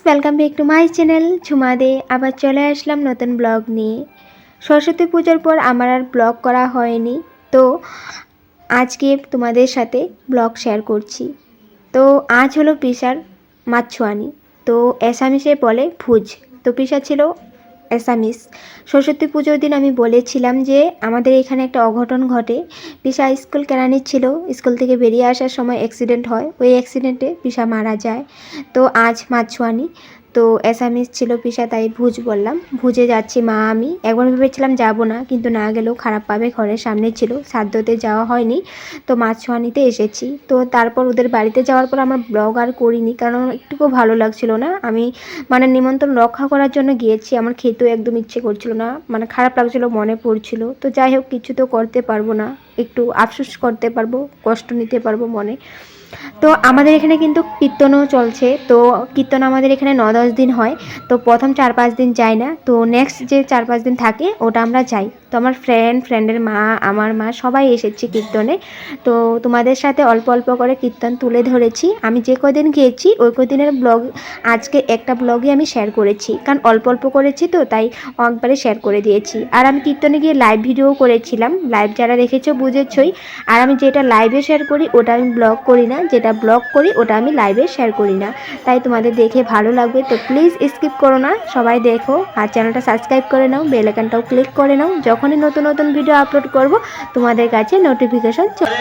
Welcome back to my channel Jhuma Dey. আবার চলে আসলাম নতুন ব্লগ নিয়ে। সরস্বতী পুজোর পর আমার আর ব্লগ করা হয়নি, তো আজকে তোমাদের সাথে ব্লগ শেয়ার করছি। তো আজ হলো পিসার মাছুয়ানি, তো অ্যাসামিসে বলে ভুজ। তো পিসা ছিল অ্যাসামিস। সরস্বতী পুজোর দিন আমি বলেছিলাম যে আমাদের এখানে একটা অঘটন ঘটে। পিসা স্কুল কেরানি ছিল, স্কুল থেকে বেরিয়ে আসার সময় অ্যাক্সিডেন্ট হয়, ওই অ্যাক্সিডেন্টে পিসা মারা যায়। তো আজ মাছুয়ানি, তো অ্যাসামিস ছিল পিসা, তাই ভুজ বললাম। ভুজে যাচ্ছি মা আমি। একবার ভেবেছিলাম যাব না, কিন্তু না গেলেও খারাপ পাবে, ঘরের সামনে ছিল, সাধ্যতে যাওয়া হয়নি। তো মাছুয়ানিতে এসেছি। তো তারপর ওদের বাড়িতে যাওয়ার পর আমার ব্লগ আর করিনি, কারণ একটুকু ভালো লাগছিল না। আমি নিমন্ত্রণ রক্ষা করার জন্য গিয়েছি, আমার খেতেও একদম ইচ্ছে করছিল না, খারাপ লাগছিল, মনে পড়ছিল। তো যাই হোক, কিছু তো করতে পারবো না, একটু আফসোস করতে পারবো, কষ্ট নিতে পারবো মনে। তো আমাদের এখানে কিন্তু কীর্তনও চলছে। তো কীর্তন আমাদের এখানে 9-10 দিন হয়। তো প্রথম 4-5 দিন যাই না, তো নেক্সট যে 4-5 দিন থাকে ওটা আমরা যাই। তো আমার ফ্রেন্ডের মা, আমার মা সবাই এসেছে কীর্তনে। তো তোমাদের সাথে অল্প অল্প করে কীর্তন তুলে ধরেছি। আমি যে কদিন গিয়েছি ওই কদিনের ব্লগ আজকে একটা ব্লগে আমি শেয়ার করেছি, কারণ অল্প অল্প করেছি তো তাই একবারে শেয়ার করে দিয়েছি। আর আমি কীর্তনে গিয়ে লাইভ ভিডিও করেছিলাম, লাইভ যারা দেখেছো বুঝেছই। আর আমি যেটা লাইভে শেয়ার করি ওটা আমি ব্লগ করি না, যেটা ব্লগ করি ওটা আমি লাইভে শেয়ার করি না। তাই তোমাদের দেখে ভালো লাগবে, তো প্লিজ স্কিপ করো না, সবাই দেখো। আর চ্যানেলটা সাবস্ক্রাইব করে নাও, বেল আইকনটাও ক্লিক করে নাও, যখনই নতুন নতুন ভিডিও আপলোড করব তোমাদের কাছে নোটিফিকেশন চলে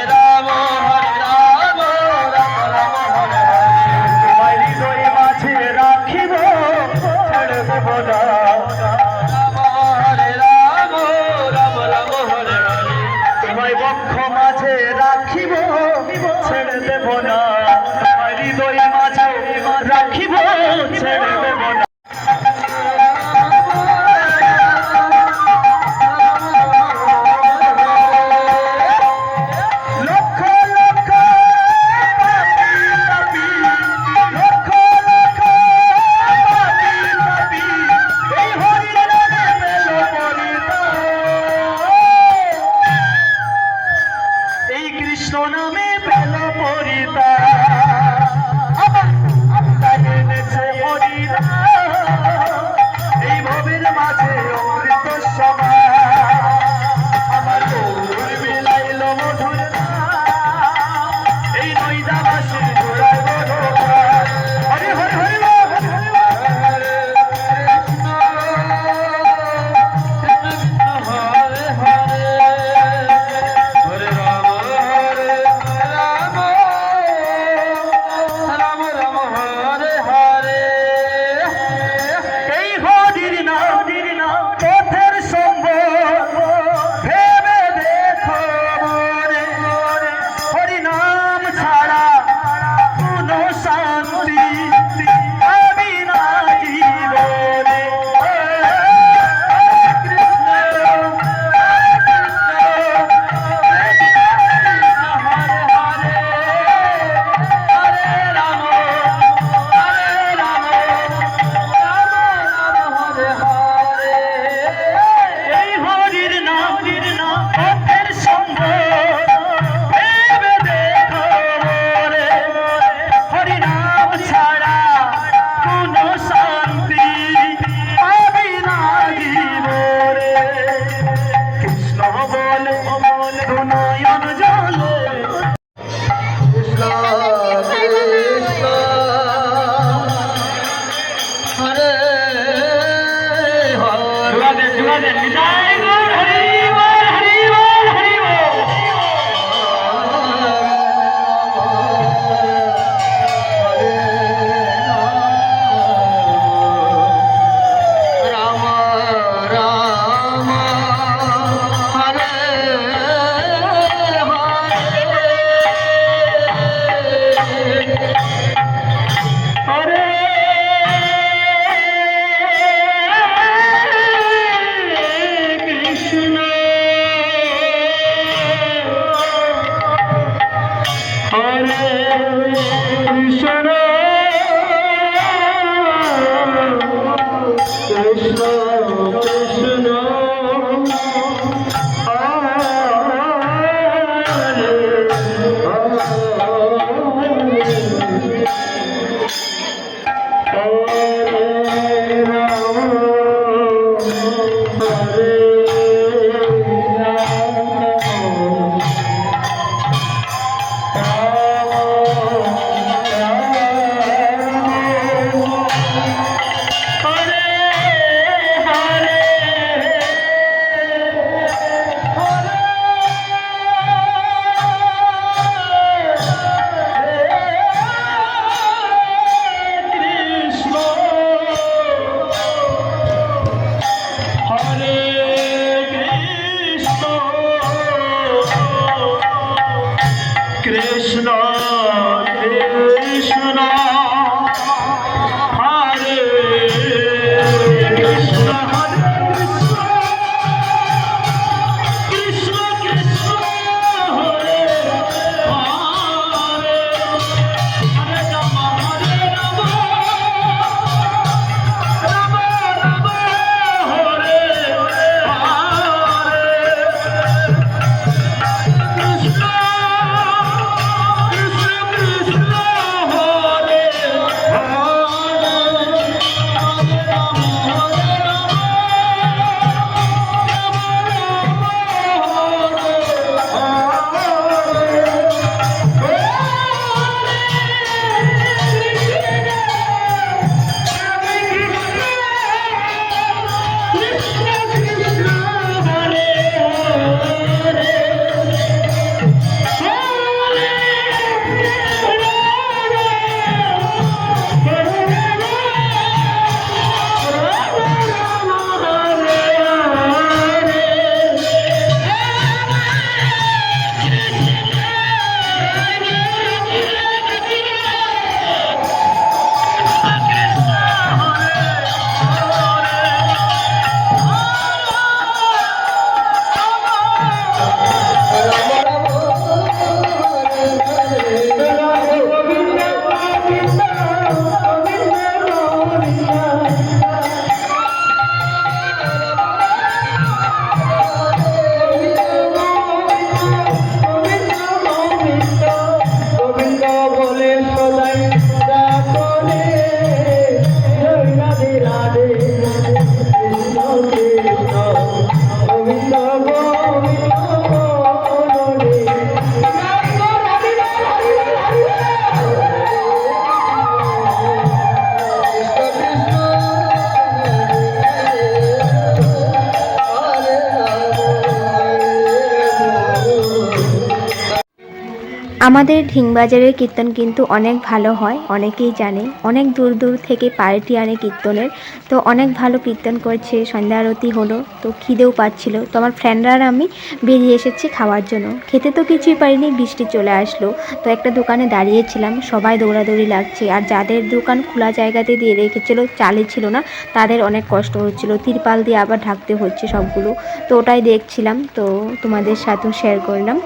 আমাদের ঢিংবাজারের কীর্তন কিন্তু অনেক ভালো হয়, অনেকেই জানে। অনেক দূর দূর থেকে পার্টি আনে কীর্তনের। তো অনেক ভালো কীর্তন করছে, সন্ধ্যা আরতি হলো, তো খিদেও পাচ্ছিল। তো আমার ফ্রেন্ডরা আর আমি বেরিয়ে এসেছি খাওয়ার জন্য। খেতে তো কিছুই পারিনি, বৃষ্টি চলে আসলো। তো একটা দোকানে দাঁড়িয়েছিলাম, সবাই দৌড়াদৌড়ি লাগছে। আর যাদের দোকান খোলা জায়গাতে দিয়ে রেখেছিল, চালে ছিল না, তাদের অনেক কষ্ট হচ্ছিল। তিরপাল দিয়ে আবার ঢাকতে হচ্ছে সবগুলো। তো ওটাই দেখছিলাম, তো তোমাদের সাথেও শেয়ার করলাম।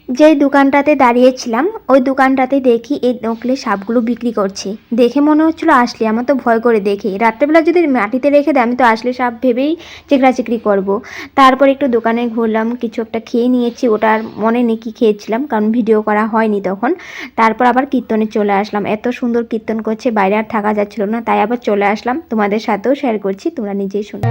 যেই দোকানটাতে দাঁড়িয়েছিলাম ওই দোকানটাতে দেখি এই নকলি সাপগুলো বিক্রি করছে। দেখে মনে হচ্ছিলো আসলে, আমার তো ভয় করে দেখি। রাত্রেবেলা যদি মাটিতে রেখে দেয় আমি তো আসলে সাপ ভেবেই চিকড়াচিকড়ি করব। তারপর একটু দোকানে ঘুরলাম, কিছু একটা খেয়ে নিয়েছি, ওটার মনে নেই কী খেয়েছিলাম কারণ ভিডিও করা হয়নি তখন। তারপর আবার কীর্তনে চলে আসলাম। এত সুন্দর কীর্তন করছে, বাইরে আর থাকা যাচ্ছিল না, তাই আবার চলে আসলাম। তোমাদের সাথেও শেয়ার করছি, তোমরা নিজেই শোনো।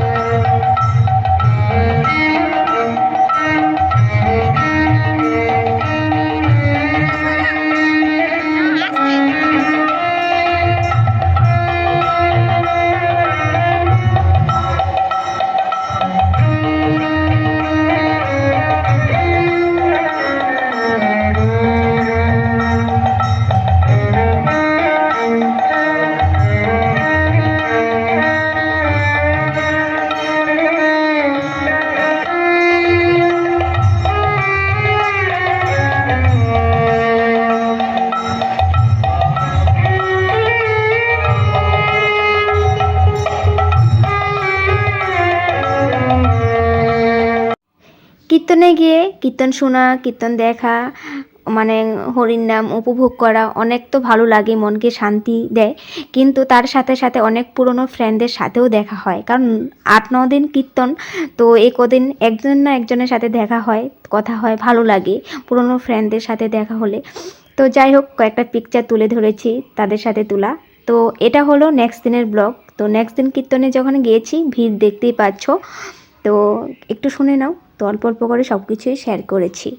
কীর্তনে গিয়ে কীর্তন শোনা, কীর্তন দেখা, মানে হরির নাম উপভোগ করা অনেক তো ভালো লাগে, মনকে শান্তি দেয়। কিন্তু তার সাথে সাথে অনেক পুরনো ফ্রেন্ডদের সাথেও দেখা হয়, কারণ 8-9 দিন কীর্তন, তো এই কদিন একজন না একজনের সাথে দেখা হয়, কথা হয়, ভালো লাগে পুরনো ফ্রেন্ডদের সাথে দেখা হলে। তো যাই হোক, কয়েকটা পিকচার তুলে ধরেছি তাদের সাথে তোলা। তো এটা হলো নেক্সট দিনের ব্লগ। তো নেক্সট দিন কীর্তনে যখন গিয়েছি, ভিড় দেখতেই পাচ্ছ, তো একটু শুনে নাও। তো অল্প অল্প করে সব কিছুই শেয়ার করেছি।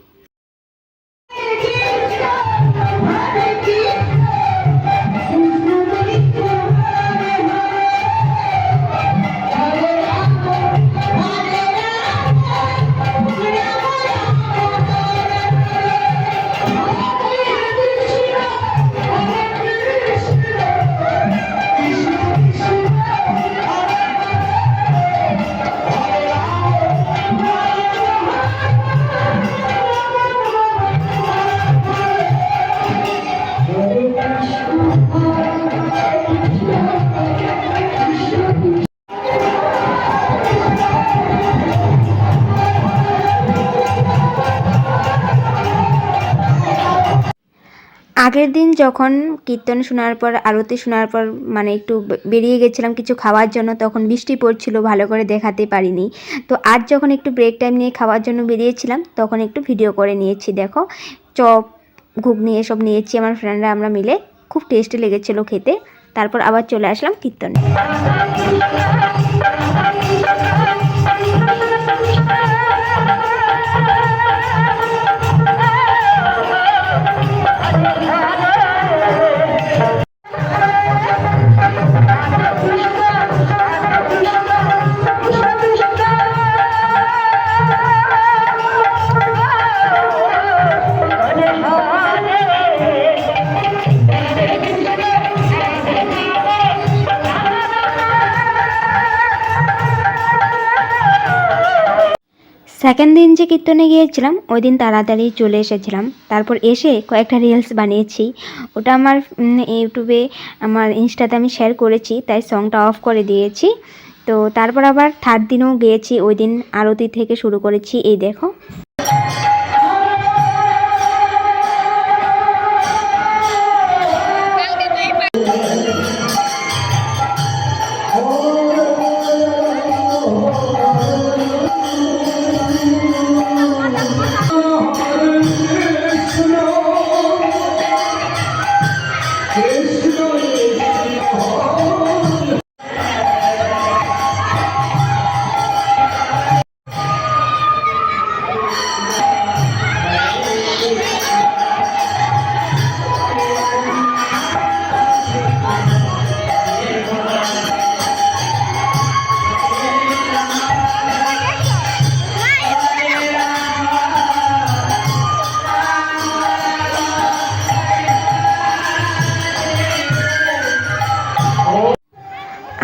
আগের দিন যখন কীর্তন শোনার পর, আরতি শোনার পর, মানে একটু বেরিয়ে গেছিলাম কিছু খাওয়ার জন্য, তখন বৃষ্টি পড়ছিল, ভালো করে দেখাতে পারিনি। তো আজ যখন একটু ব্রেক টাইম নিয়ে খাওয়ার জন্য বেরিয়েছিলাম, তখন একটু ভিডিও করে নিয়েছি। দেখো, চপ, ঘুগনি এসব নিয়েছি আমার ফ্রেন্ডরা আমরা মিলে, খুব টেস্টি লেগেছিলো খেতে। তারপর আবার চলে আসলাম কীর্তনে। সেকেন্ড দিন যে কীর্তনে গিয়েছিলাম ওই দিন তাড়াতাড়ি চলে এসেছিলাম। তারপর এসে কয়েকটা রিলস বানিয়েছি, ওটা আমার ইউটিউবে, আমার ইনস্টাতে আমি শেয়ার করেছি, তাই সংটা অফ করে দিয়েছি। তো তারপর আবার থার্ড দিনও গিয়েছি, ওই দিন আরতি থেকে শুরু করেছি। এই দেখো,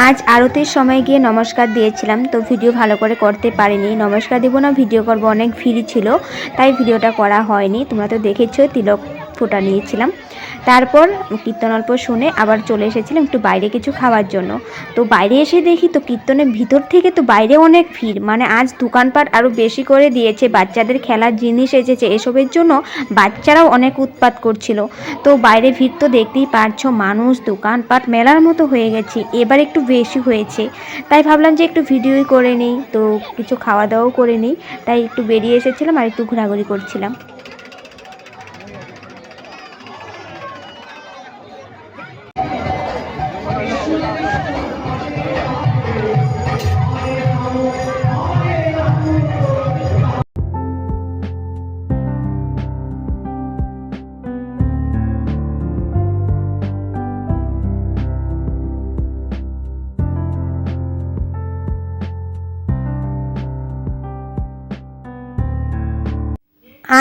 আজ আরতির সময় গিয়ে নমস্কার দিয়েছিলাম, তো ভিডিও ভালো করে করতে পারিনি। নমস্কার দেবো না ভিডিও করব, অনেক ভিড় ছিল তাই ভিডিওটা করা হয়নি। তোমরা তো দেখেছো তিলক ফোঁটা নিয়েছিলাম। তারপর কীর্তন অল্প শুনে আবার চলে এসেছিলাম একটু বাইরে কিছু খাওয়ার জন্য। তো বাইরে এসে দেখি তো কীর্তনের ভিতর থেকে তো বাইরে অনেক ভিড়, মানে আজ দোকানপাট আরও বেশি করে দিয়েছে, বাচ্চাদের খেলার জিনিস এসেছে, এসবের জন্য বাচ্চারাও অনেক উৎপাত করছিল। তো বাইরে ভিড় তো দেখতেই পারছো, মানুষ দোকানপাট মেলার মতো হয়ে গেছে, এবার একটু বেশি হয়েছে। তাই ভাবলাম যে একটু ভিডিওই করে নিই, তো কিছু খাওয়া দাওয়াও করে নিই, তাই একটু বেরিয়ে এসেছিলাম আর একটু ঘোরাঘুরি করছিলাম।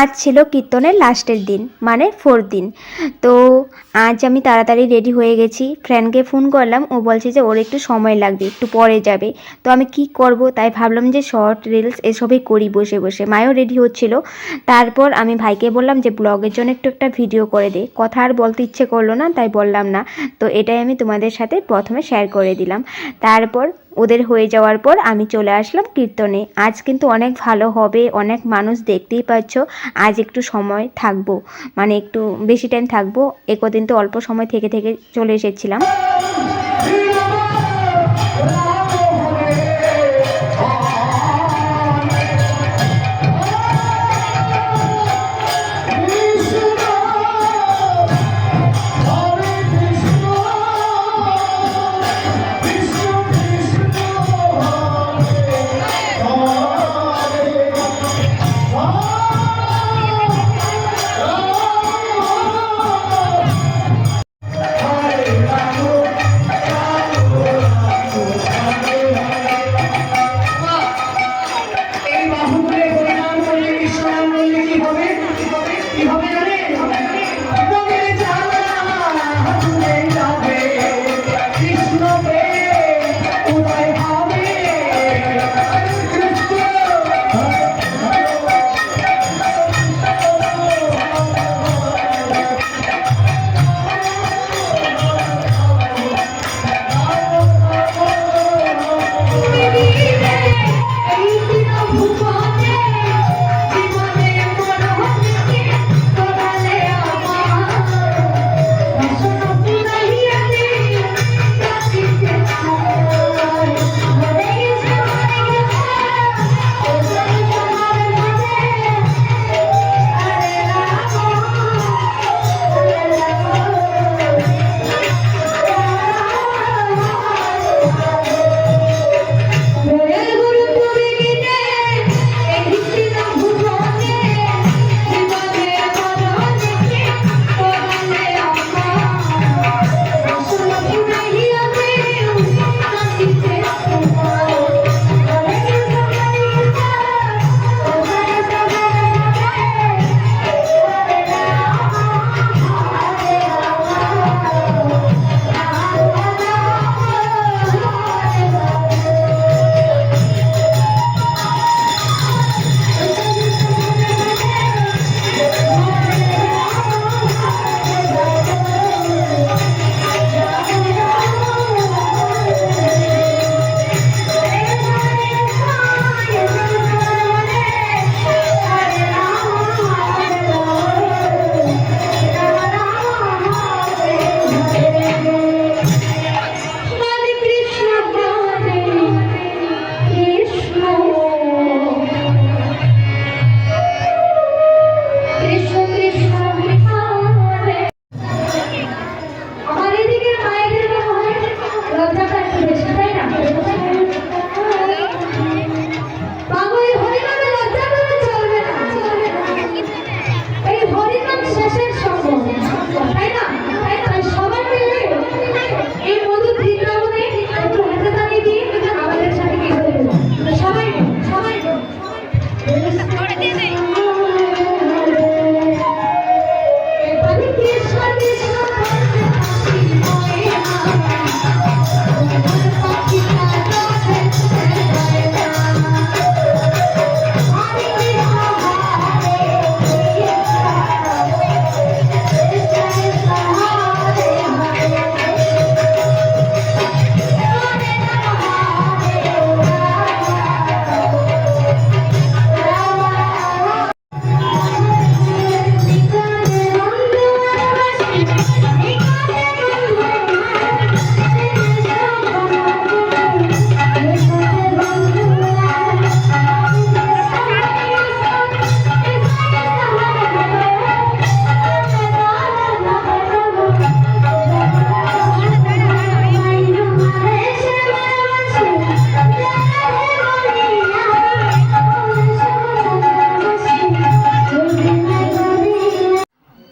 আজ ছিল কীর্তনের লাস্টের দিন, মানে 4 দিন। তো আজ আমি তাড়াতাড়ি রেডি হয়ে গেছি, ফ্রেন্ডকে ফোন করলাম, ও বলছে যে ওর একটু সময় লাগবে, একটু পরে যাবে। তো আমি কি করব, তাই ভাবলাম যে শর্ট রিলস এসবই করি বসে বসে। মায়ও রেডি হচ্ছিল। তারপর আমি ভাইকে বললাম যে ব্লগের জন্য একটু একটা ভিডিও করে দে। কথা আর বলতে ইচ্ছে করলো না, তাই বললাম না। তো এটাই আমি তোমাদের সাথে প্রথমে শেয়ার করে দিলাম। তারপর ওদের হয়ে যাওয়ার পর আমি চলে আসলাম কীর্তনে। আজ কিন্তু অনেক ভালো হবে, অনেক মানুষ, দেখতেই পাচ্ছ। আজ একটু সময় থাকবো, মানে একটু বেশি টাইম থাকবো, একদিন তো অল্প সময় থেকে থেকে চলে এসেছিলাম।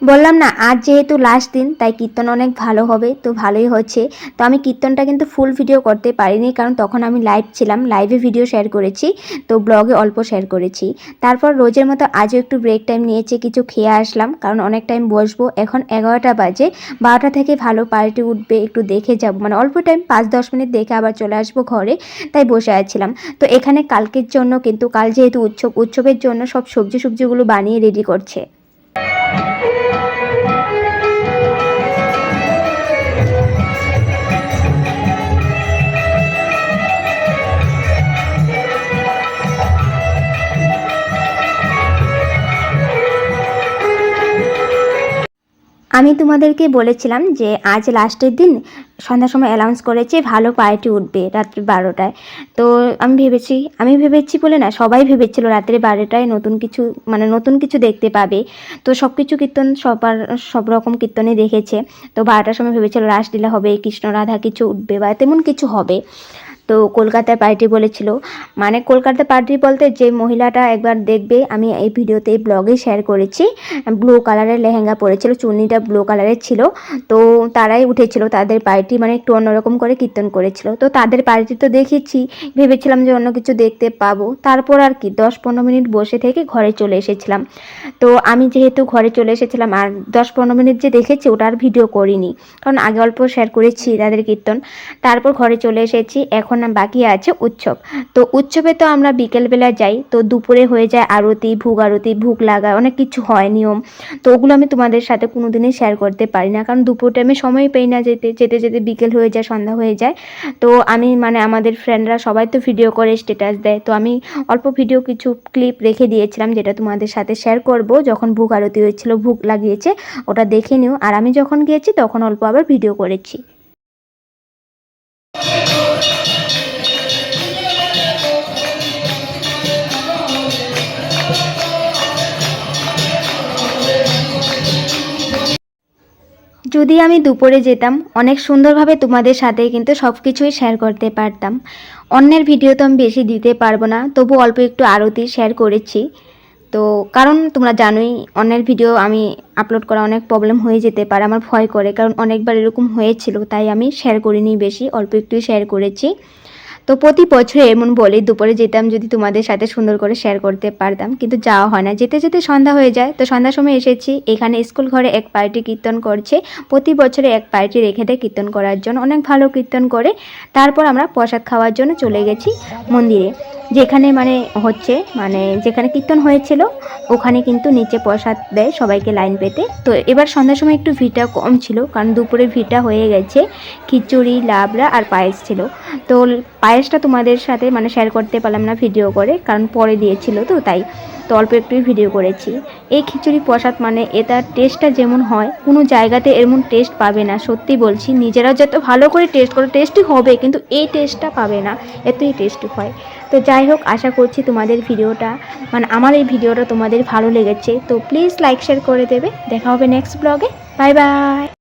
বললাম না আজ যেহেতু লাস্ট দিন তাই কীর্তন অনেক ভালো হবে, তো ভালোই হচ্ছে। তো আমি কীর্তনটা কিন্তু ফুল ভিডিও করতে পারিনি, কারণ তখন আমি লাইভ ছিলাম, লাইভে ভিডিও শেয়ার করেছি, তো ব্লগে অল্প শেয়ার করেছি। তারপর রোজের মতো আজও একটু ব্রেক টাইম নিয়েছি, কিছু খেয়ে আসলাম, কারণ অনেক টাইম বসবো। এখন 11টা বাজে, 12টা থেকে ভালো পার্টি উঠবে, একটু দেখে যাব, মানে অল্প টাইম 5-10 মিনিট দেখে আবার চলে আসবো ঘরে, তাই বসে আছিলাম। তো এখানে কালকের জন্য কিন্তু, কাল যেহেতু উৎসবের জন্য সব সবজিগুলো বানিয়ে রেডি করছে। আমি তোমাদেরকে বলেছিলাম যে আজ লাস্টের দিন, সন্ধ্যার সময় অ্যানাউন্স করেছে ভালো পার্টি উঠবে রাত্রি 12টায়। তো আমি ভেবেছি বলে না, সবাই ভেবেছিল রাত্রি 12টায় নতুন কিছু দেখতে পাবে। তো সব কিছু কীর্তন সব রকম কীর্তনই দেখেছে। তো 12টার সময় ভেবেছিল রাসলীলা হবে, কৃষ্ণ রাধা কিছু উঠবে বা তেমন কিছু হবে। তো কলকাতায় পার্টি বলেছিল, মানে কলকাতা পার্টি বলতে যে মহিলাটা একবার দেখবে, আমি এই ভিডিওতে ব্লগে শেয়ার করেছি, ব্লু কালারের লেহেঙ্গা পরেছিল, চুন্নিটা ব্লু কালারের ছিল। তো তারাই উঠেছিল, তাদের পার্টি মানে একটু অন্যরকম করে কীর্তন করেছিল। তো তাদের পার্টি তো দেখেছি, ভেবেছিলাম যে অন্য কিছু দেখতে পাবো। তারপর আর কি 10-15 মিনিট বসে থেকে ঘরে চলে এসেছিলাম। তো আমি যেহেতু ঘরে চলে এসেছিলাম, আর 10-15 মিনিট যে দেখেছি ওটা আর ভিডিও করিনি, কারণ আগে অল্প শেয়ার করেছি তাদের কীর্তন। তারপর ঘরে চলে এসেছি, এখন বাকি আছে উৎসব। তো উৎসবে তো আমরা বিকেলবেলা যাই, তো দুপুরে হয়ে যায় আরতি, ভোগ লাগায়, অনেক কিছু হয় নিয়ম। তো ওগুলো আমি তোমাদের সাথে কোনোদিনই শেয়ার করতে পারি না, কারণ দুপুর টাইমে সময় পাই না, যেতে যেতে বিকেল হয়ে যায়, সন্ধ্যা হয়ে যায়। তো আমি মানে আমাদের ফ্রেন্ডরা সবাই তো ভিডিও করে স্ট্যাটাস দেয়, তো আমি অল্প ভিডিও কিছু ক্লিপ রেখে দিয়েছিলাম, যেটা তোমাদের সাথে শেয়ার করব। যখন ভোগ আরতি হয়েছিল, ভোগ লাগিয়েছে, ওটা দেখে নিও। আর আমি যখন গিয়েছি তখন অল্প আবার ভিডিও করেছি। যদি আমি দুপুরে যেতাম, অনেক সুন্দরভাবে তোমাদের সাথে কিন্তু সব কিছুই শেয়ার করতে পারতাম। অন্যের ভিডিও তো আমি বেশি দিতে পারবো না, তবু অল্প একটু আরতি শেয়ার করেছি। তো কারণ তোমরা জানোই অন্যের ভিডিও আমি আপলোড করা অনেক প্রবলেম হয়ে যেতে পারে, আমার ভয় করে, কারণ অনেকবার এরকম হয়েছিল, তাই আমি শেয়ার করিনি বেশি, অল্প একটুই শেয়ার করেছি। তো প্রতি বছরে এমন বলে দুপুরে যেতাম, যদি তোমাদের সাথে সুন্দর করে শেয়ার করতে পারতাম, কিন্তু যাওয়া হয় না, যেতে যেতে সন্ধ্যা হয়ে যায়। তো সন্ধ্যার সময় এসেছি, এখানে স্কুল ঘরে এক পার্টি কীর্তন করছে, প্রতি বছরে এক পার্টি রেখে দেয় কীর্তন করার জন্য, অনেক ভালো কীর্তন করে। তারপর আমরা প্রসাদ খাওয়ার জন্য চলে গেছি মন্দিরে, যেখানে যেখানে কীর্তন হয়েছিল ওখানে কিন্তু নিচে প্রসাদ দেয় সবাইকে লাইন পেতে। তো এবার সন্ধ্যার সময় একটু ভিড়টা কম ছিল, কারণ দুপুরে ভিড়টা হয়ে গেছে। খিচুড়ি, লাবড়া আর পায়েস ছিল। তো পায়েসটা তোমাদের সাথে শেয়ার করতে পারলাম না ভিডিও করে, কারণ পরে দিয়েছিল, তো তাই তো অল্প একটুই ভিডিও করেছি। এই খিচুড়ি প্রসাদ এটার টেস্টটা যেমন হয়, কোনো জায়গাতে এমন টেস্ট পাবে না, সত্যি বলছি। নিজেরা যত ভালো করে টেস্ট করো, টেস্টি হবে, কিন্তু এই টেস্টটা পাবে না, এতই টেস্টি হয়। তো যাই হোক, আশা করছি তোমাদের ভিডিওটা আমার এই ভিডিওটা তোমাদের ভালো লেগেছে। তো প্লিজ লাইক শেয়ার করে দেবে। দেখা হবে নেক্সট ব্লগে। Bye bye.